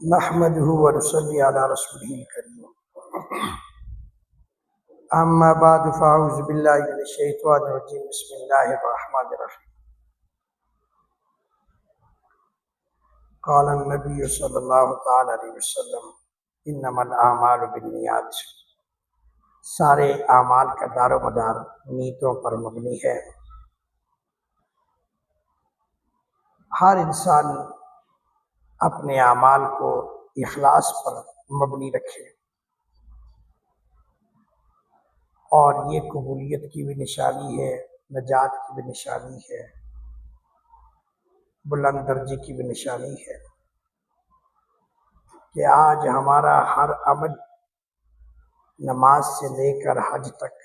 نحمده ونصلي على رسوله الكريم أما بعد فأعوذ بالله من الشيطان الرجيم بسم الله الرحمن الرحيم قال النبي صلى الله تعالى عليه وسلم إنما الأعمال بالنيات سارے اعمال کا دار و مدار نیتوں پر مبنی ہے۔ ہر انسان اپنے اعمال کو اخلاص پر مبنی رکھے اور یہ قبولیت کی بھی نشانی ہے، نجات کی بھی نشانی ہے، بلند درجے کی بھی نشانی ہے کہ آج ہمارا ہر عمل نماز سے لے کر حج تک،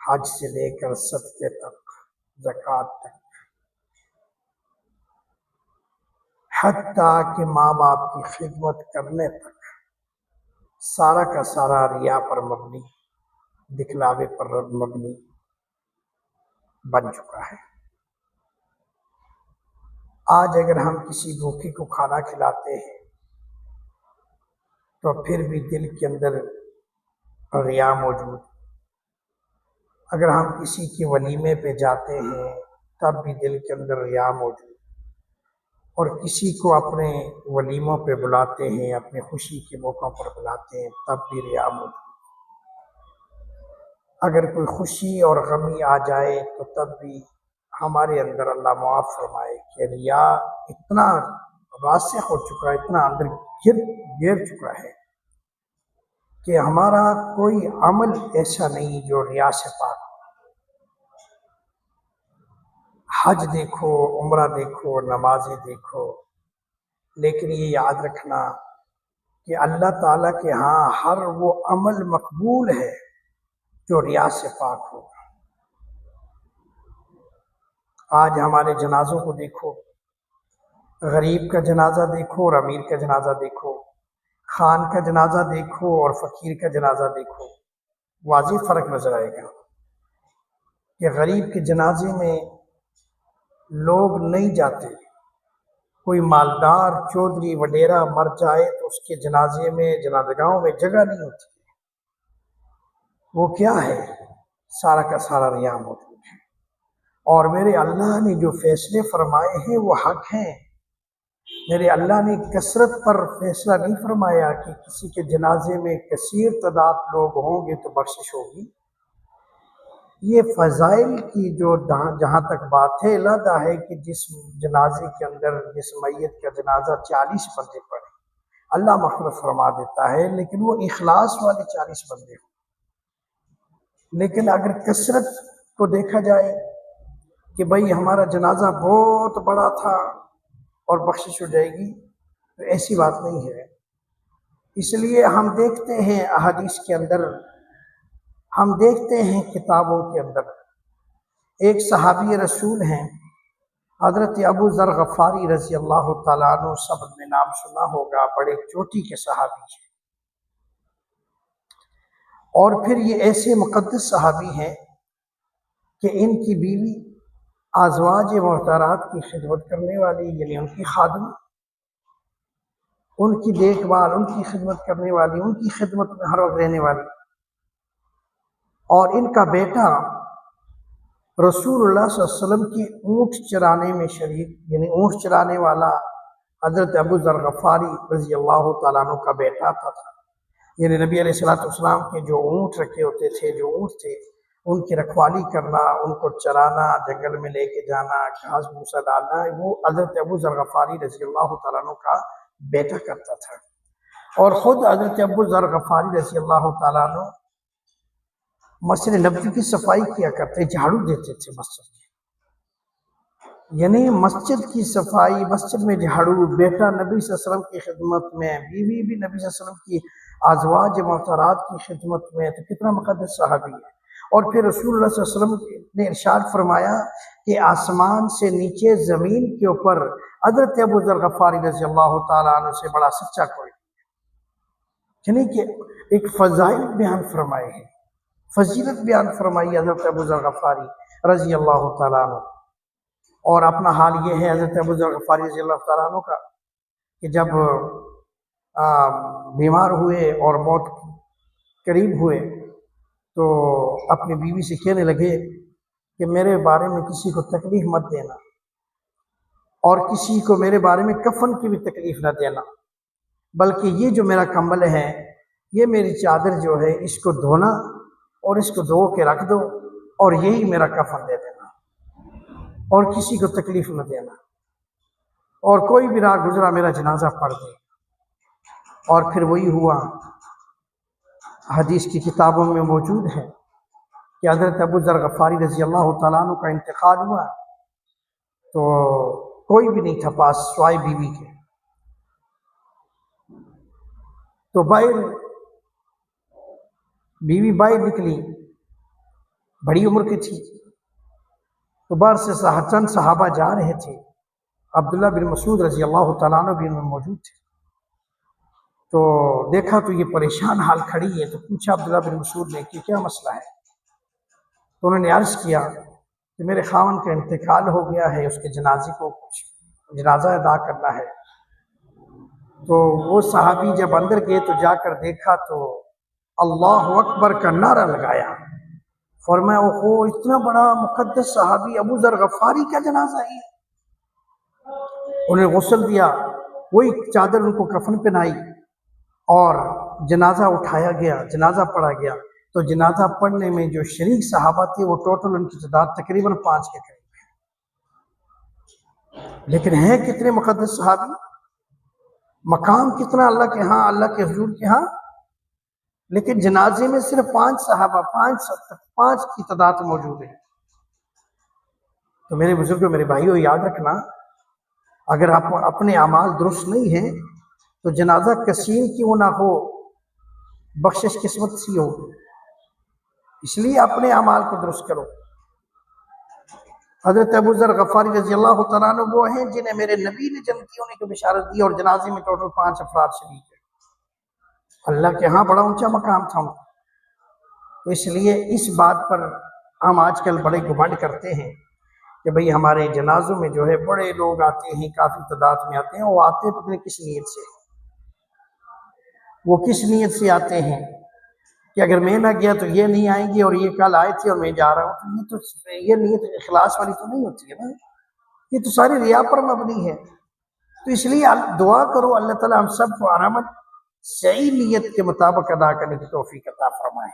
حج سے لے کر صدقے تک، زکوٰۃ تک، حتیٰ کہ ماں باپ کی خدمت کرنے تک سارا کا سارا ریا پر مبنی، دکھلاوے پر مبنی بن چکا ہے۔ آج اگر ہم کسی بھوکے کو کھانا کھلاتے ہیں تو پھر بھی دل کے اندر ریا موجود، اگر ہم کسی کے ولیمے پہ جاتے ہیں تب بھی دل کے اندر ریا موجود، اور کسی کو اپنے ولیموں پہ بلاتے ہیں، اپنے خوشی کے موقعوں پر بلاتے ہیں تب بھی ریا موجود، اگر کوئی خوشی اور غمی آ جائے تو تب بھی ہمارے اندر اللہ معاف فرمائے کہ ریا اتنا راسخ ہو چکا ہے، اتنا اندر گر چکا ہے کہ ہمارا کوئی عمل ایسا نہیں جو ریا سے پاک ہو۔ حج دیکھو، عمرہ دیکھو، نمازیں دیکھو، لیکن یہ یاد رکھنا کہ اللہ تعالیٰ کے ہاں ہر وہ عمل مقبول ہے جو ریا سے پاک ہو۔ آج ہمارے جنازوں کو دیکھو، غریب کا جنازہ دیکھو اور امیر کا جنازہ دیکھو، خان کا جنازہ دیکھو اور فقیر کا جنازہ دیکھو، واضح فرق نظر آئے گا کہ غریب کے جنازے میں لوگ نہیں جاتے، کوئی مالدار چودھری وڈیرا مر جائے تو اس کے جنازے میں، جنازگاہوں میں جگہ نہیں ہوتی، وہ کیا ہے؟ سارا کا سارا ریا موجود ہے۔ اور میرے اللہ نے جو فیصلے فرمائے ہیں وہ حق ہیں، میرے اللہ نے کثرت پر فیصلہ نہیں فرمایا کہ کسی کے جنازے میں کثیر تعداد لوگ ہوں گے تو بخشش ہوگی۔ یہ فضائل کی جو جہاں تک بات ہے، علیحدہ ہے کہ جس جنازے کے اندر، جس میت کا جنازہ 40 بندے پڑھے اللہ مغفرت فرما دیتا ہے، لیکن وہ اخلاص والے 40 بندے ہوں۔ لیکن اگر کثرت کو دیکھا جائے کہ بھئی ہمارا جنازہ بہت بڑا تھا اور بخشش ہو جائے گی، تو ایسی بات نہیں ہے۔ اس لیے ہم دیکھتے ہیں احادیث کے اندر، ہم دیکھتے ہیں کتابوں کے اندر، ایک صحابی رسول ہیں حضرت ابو ذر غفاری رضی اللہ تعالیٰ عنہ، سب نے نام سنا ہوگا، بڑے چوٹی کے صحابی ہیں، اور پھر یہ ایسے مقدس صحابی ہیں کہ ان کی بیوی ازواج محترات کی خدمت کرنے والی، یعنی ان کی خادم، ان کی دیکھ بھال، ان کی خدمت کرنے والی، ان کی خدمت میں ہر وقت رہنے والی، اور ان کا بیٹا رسول اللہ صلی اللہ علیہ وسلم کی اونٹ چرانے میں شریک، یعنی اونٹ چرانے والا حضرت ابو ذر غفاری رضی اللہ تعالیٰ عنہ کا بیٹا تھا، یعنی نبی علیہ السلام کے جو اونٹ رکھے ہوتے تھے، جو اونٹ تھے، ان کی رکھوالی کرنا، ان کو چرانا، جنگل میں لے کے جانا، گھاس بھوسا ڈالنا، وہ حضرت ابو ذر غفاری رضی اللہ تعالیٰ عنہ کا بیٹا کرتا تھا۔ اور خود حضرت ابو ذر غفاری رضی اللہ تعالیٰ عنہ مسجد نبوی کی صفائی کیا کرتے، جھاڑو دیتے تھے مسجد میں، یعنی مسجد کی صفائی، مسجد میں جھاڑو، بیٹا نبی صلی اللہ علیہ وسلم کی خدمت میں، بیوی بھی نبی صلی اللہ علیہ وسلم کی ازواج محترات کی خدمت میں، تو کتنا مقدس صحابی ہے۔ اور پھر رسول اللہ صلی اللہ علیہ وسلم نے ارشاد فرمایا کہ آسمان سے نیچے زمین کے اوپر حضرت ابو ذر غفاری رضی اللہ تعالیٰ عنہ سے بڑا سچا کوئی، یعنی کہ ایک فضائل بیان فرمائے ہیں، فضیلت بیان فرمائی حضرت ابو ذر غفاری رضی اللہ تعالیٰ عنہ۔ اور اپنا حال یہ ہے حضرت ابو ذر غفاری رضی اللہ تعالیٰ عنہ کا کہ جب بیمار ہوئے اور موت قریب ہوئے تو اپنی بیوی سے کہنے لگے کہ میرے بارے میں کسی کو تکلیف مت دینا اور کسی کو میرے بارے میں کفن کی بھی تکلیف نہ دینا، بلکہ یہ جو میرا کمبل ہے، یہ میری چادر جو ہے، اس کو دھونا اور اس کو دھو کے رکھ دو اور یہی میرا کفن دے دینا اور کسی کو تکلیف نہ دینا، اور کوئی بھی راہ گزرا میرا جنازہ پڑھ دے۔ اور پھر وہی ہوا، حدیث کی کتابوں میں موجود ہے کہ حضرت ابو ذر غفاری رضی اللہ تعالیٰ عنہ کا انتقال ہوا تو کوئی بھی نہیں تھا پاس سوائے بیوی کے، تو بیوی باہر نکلی، بڑی عمر کی تھی، تو باہر سے چند صحابہ جا رہے تھے، عبداللہ بن مسعود رضی اللہ تعالیٰ عنہ بھی ان میں موجود تھے، تو دیکھا تو یہ پریشان حال کھڑی ہے، تو پوچھا عبداللہ بن مسعود نے کہ کیا مسئلہ ہے؟ تو انہوں نے عرض کیا کہ میرے خاوند کا انتقال ہو گیا ہے، اس کے جنازے کو کچھ جنازہ ادا کرنا ہے۔ تو وہ صحابی جب اندر گئے تو جا کر دیکھا تو اللہ اکبر کا نعرہ لگایا، فرمایا اوہو اتنا بڑا مقدس صحابی ابو ذر غفاری کا جنازہ ہے۔ انہیں غسل دیا، وہی چادر ان کو کفن پہنائی اور جنازہ اٹھایا گیا، جنازہ پڑھا گیا۔ تو جنازہ پڑھنے میں جو شریک صحابہ تھے وہ ٹوٹل ان کی تعداد تقریباً 5 کے قریب ہے، لیکن ہیں کتنے مقدس صحابی، مقام کتنا اللہ کے ہاں، اللہ کے حضور کے ہاں، لیکن جنازے میں صرف 5 صحابہ، 5 کی تعداد موجود ہے۔ تو میرے بزرگوں، میرے بھائیوں، یاد رکھنا، اگر آپ اپنے اعمال درست نہیں ہیں تو جنازہ کثیر کیوں نہ ہو، بخشش قسمت سی ہو، اس لیے اپنے اعمال کو درست کرو۔ حضرت ابو ذر غفاری رضی اللہ تعالیٰ عنہ وہ ہیں جنہیں میرے نبی نے جنتی ہونے کی بشارت دی، اور جنازے میں ٹوٹل 5 افراد شریک ہیں، اللہ کے ہاں بڑا اونچا مقام تھا ان کا۔ تو اس لیے اس بات پر ہم آج کل بڑے گھمنڈ کرتے ہیں کہ بھئی ہمارے جنازوں میں جو ہے بڑے لوگ آتے ہیں، کافی تعداد میں آتے ہیں، وہ آتے پتہ نہیں کس نیت سے، وہ کس نیت سے آتے ہیں کہ اگر میں نہ گیا تو یہ نہیں آئیں گے، اور یہ کل آئے تھے اور میں جا رہا ہوں، تو یہ نیت اخلاص والی تو نہیں ہوتی ہے نا، یہ تو ساری ریا پر مبنی ہے۔ تو اس لیے دعا کرو اللہ تعالیٰ ہم سب کو عمل صحیح نیت کے مطابق ادا کرنے کی توفیق عطا فرمائے۔